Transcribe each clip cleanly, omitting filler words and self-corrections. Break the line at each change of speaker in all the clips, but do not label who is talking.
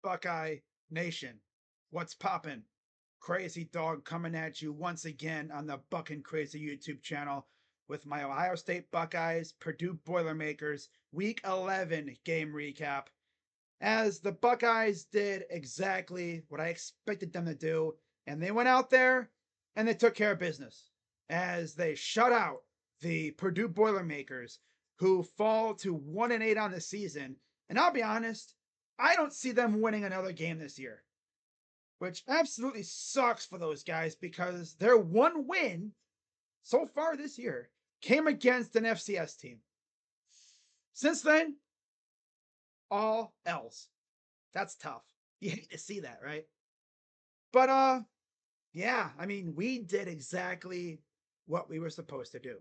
Buckeye Nation? What's poppin'? Crazy Dog coming at you once again on the Buckin' Crazy YouTube channel with my Ohio State Buckeyes, Purdue Boilermakers Week 11 game recap. As the Buckeyes did exactly what I expected them to do, and they went out there and they took care of business as they shut out the Purdue Boilermakers, who fall to 1-8 on the season. And I'll be honest, I don't see them winning another game this year, which absolutely sucks for those guys because their one win so far this year came against an FCS team. Since then, all else. That's tough. You hate to see that, right? But yeah, I mean, we did exactly what we were supposed to do.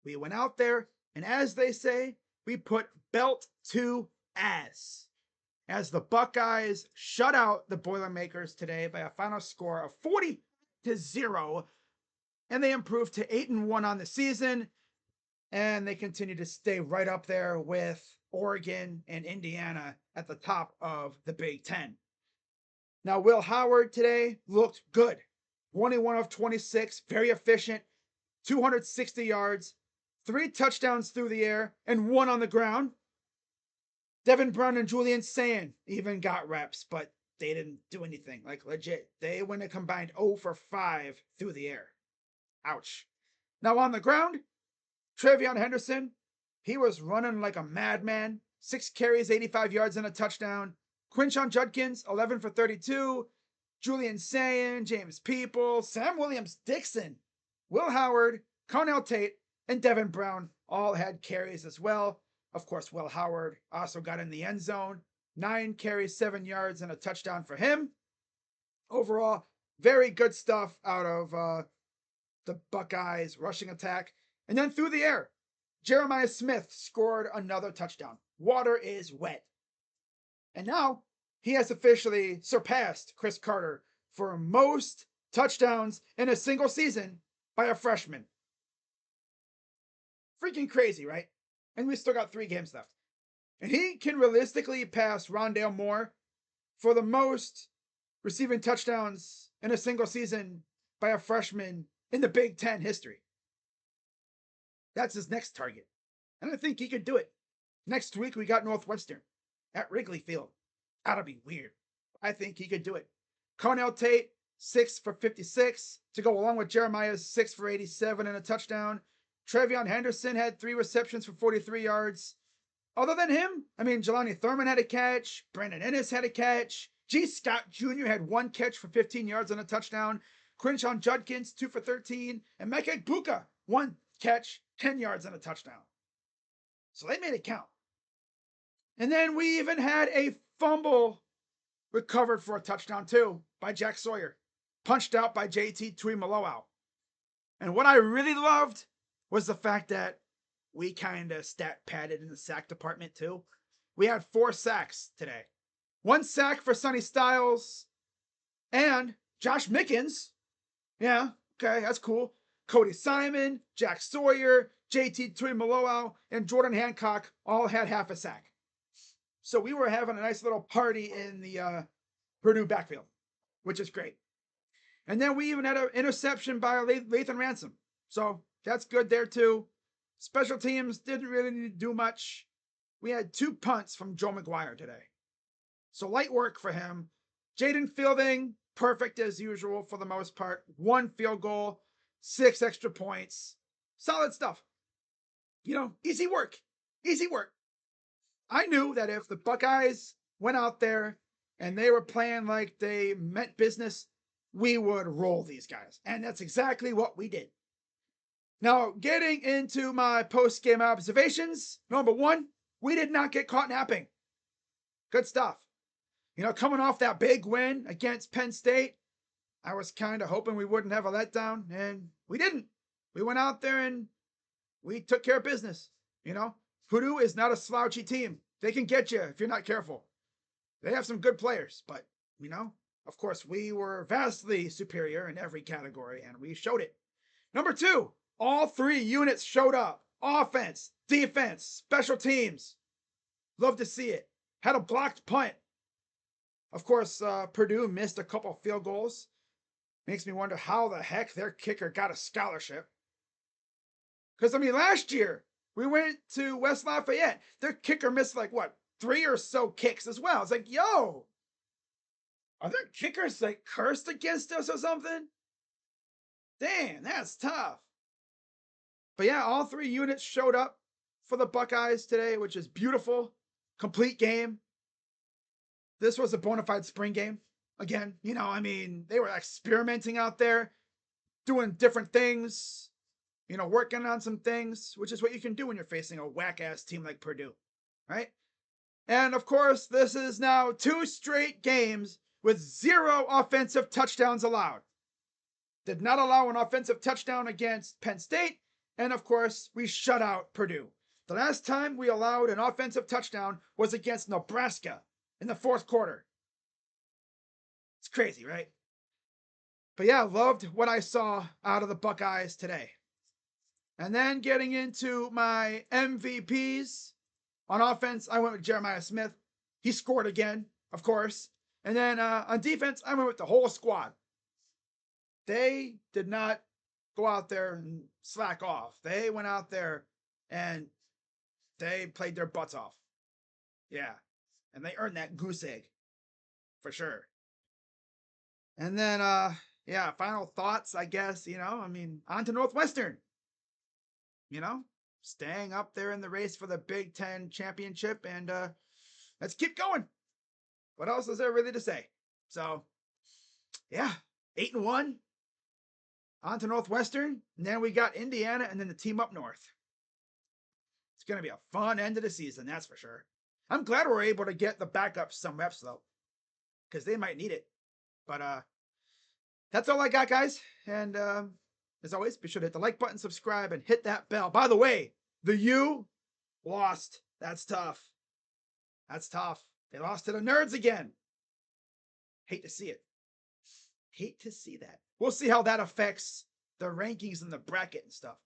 We went out there, and as they say, we put belt to ass. As the Buckeyes shut out the Boilermakers today by a final score of 40-0, and they improved to 8-1 on the season, and they continue to stay right up there with Oregon and Indiana at the top of the Big Ten. Now, Will Howard today looked good. 21 of 26, very efficient, 260 yards, 3 touchdowns through the air, and 1 on the ground. Devin Brown and Julian Sayin even got reps, but they didn't do anything. Like, legit. They went a combined 0 for 5 through the air. Ouch. Now, on the ground, Travion Henderson, he was running like a madman. 6 carries, 85 yards, and a touchdown. Quinshon Judkins, 11 for 32. Julian Sayin, James People, Sam Williams-Dixon, Will Howard, Cornell Tate, and Devin Brown all had carries as well. Of course, Will Howard also got in the end zone. 9 carries, 7 yards, and a touchdown for him. Overall, very good stuff out of the Buckeyes rushing attack. And then through the air, Jeremiah Smith scored another touchdown. Water is wet. And now he has officially surpassed Chris Carter for most touchdowns in a single season by a freshman. Freaking crazy, right? And we still got 3 games left. And he can realistically pass Rondale Moore for the most receiving touchdowns in a single season by a freshman in the Big Ten history. That's his next target. And I think he could do it. Next week, we got Northwestern at Wrigley Field. That'll be weird. I think he could do it. Cornell Tate, 6 for 56 to go along with Jeremiah's 6 for 87 and a touchdown. Travion Henderson had 3 receptions for 43 yards. Other than him, I mean, Jelani Thurman had a catch. Brandon Ennis had a catch. G. Scott Jr. had 1 catch for 15 yards and a touchdown. Quinshon Judkins, 2 for 13. And Mike Buka, 1 catch, 10 yards and a touchdown. So they made it count. And then we even had a fumble recovered for a touchdown too by Jack Sawyer, punched out by JT Tuimoloau. And what I really loved was the fact that we kind of stat padded in the sack department too. We had 4 sacks today. 1 sack for Sonny Styles and Josh Mickens. Yeah, okay, that's cool. Cody Simon, Jack Sawyer, JT Tuimoloau, and Jordan Hancock all had half a sack. So we were having a nice little party in the Purdue backfield, which is great. And then we even had an interception by Lathan Ransom. So that's good there too. Special teams didn't really do much. We had 2 punts from Joe McGuire today. So light work for him. Jaden Fielding, perfect as usual for the most part. 1 field goal, 6 extra points. Solid stuff. You know, easy work. Easy work. I knew that if the Buckeyes went out there and they were playing like they meant business, we would roll these guys. And that's exactly what we did. Now, getting into my post-game observations, number 1, we did not get caught napping. Good stuff. You know, coming off that big win against Penn State, I was kind of hoping we wouldn't have a letdown, and we didn't. We went out there and we took care of business. You know, Purdue is not a slouchy team. They can get you if you're not careful. They have some good players, but, you know, of course, we were vastly superior in every category, and we showed it. Number 2, all 3 units showed up. Offense, defense, special teams. Love to see it. Had a blocked punt. Of course, Purdue missed a couple field goals. Makes me wonder how the heck their kicker got a scholarship. Because, I mean, last year we went to West Lafayette. Their kicker missed like, what, 3 or so kicks as well. It's like, yo, are their kickers like cursed against us or something? Damn, that's tough. But yeah, all 3 units showed up for the Buckeyes today, which is beautiful. Complete game. This was a bona fide spring game. Again, you know, I mean, they were experimenting out there, doing different things, you know, working on some things, which is what you can do when you're facing a whack ass team like Purdue, right? And of course, this is now 2 straight games with 0 offensive touchdowns allowed. Did not allow an offensive touchdown against Penn State. And of course, we shut out Purdue. The last time we allowed an offensive touchdown was against Nebraska in the 4th quarter. It's crazy, right? But yeah, loved what I saw out of the Buckeyes today. And then getting into my MVPs on offense, I went with Jeremiah Smith. He scored again, of course. And then on defense, I went with the whole squad. They did not go out there and slack off. They went out there and they played their butts off. Yeah. And they earned that goose egg for sure. And then, yeah, final thoughts, I guess, you know, I mean, on to Northwestern, you know, staying up there in the race for the Big Ten championship. And let's keep going. What else is there really to say? So, yeah, 8-1. On to Northwestern. And then we got Indiana and then the team up north. It's going to be a fun end of the season, that's for sure. I'm glad we're able to get the backups some reps, though, because they might need it. But that's all I got, guys. And as always, be sure to hit the like button, subscribe, and hit that bell. By the way, the U lost. That's tough. That's tough. They lost to the Nerds again. Hate to see it. Hate to see that. We'll see how that affects the rankings and the bracket and stuff.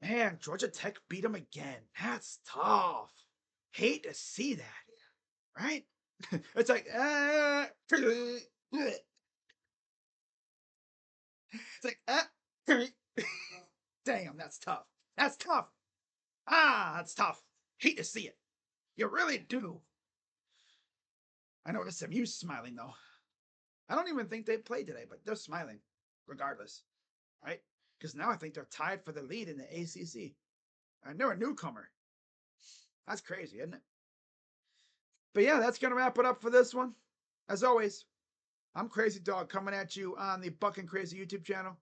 Man, Georgia Tech beat them again. That's tough. Hate to see that. Right? It's like, it's like, damn, that's tough. That's tough. That's tough. Hate to see it. You really do. I know there's some you smiling though. I don't even think they played today, but they're smiling regardless, right? Because now I think they're tied for the lead in the ACC. And they're a newcomer. That's crazy, isn't it? But yeah, that's going to wrap it up for this one. As always, I'm Crazy Dog coming at you on the Buck and Crazy YouTube channel.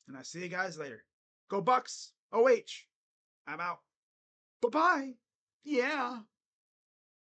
And I'll see you guys later. Go Bucks. OH. I'm out. Bye-bye. Yeah.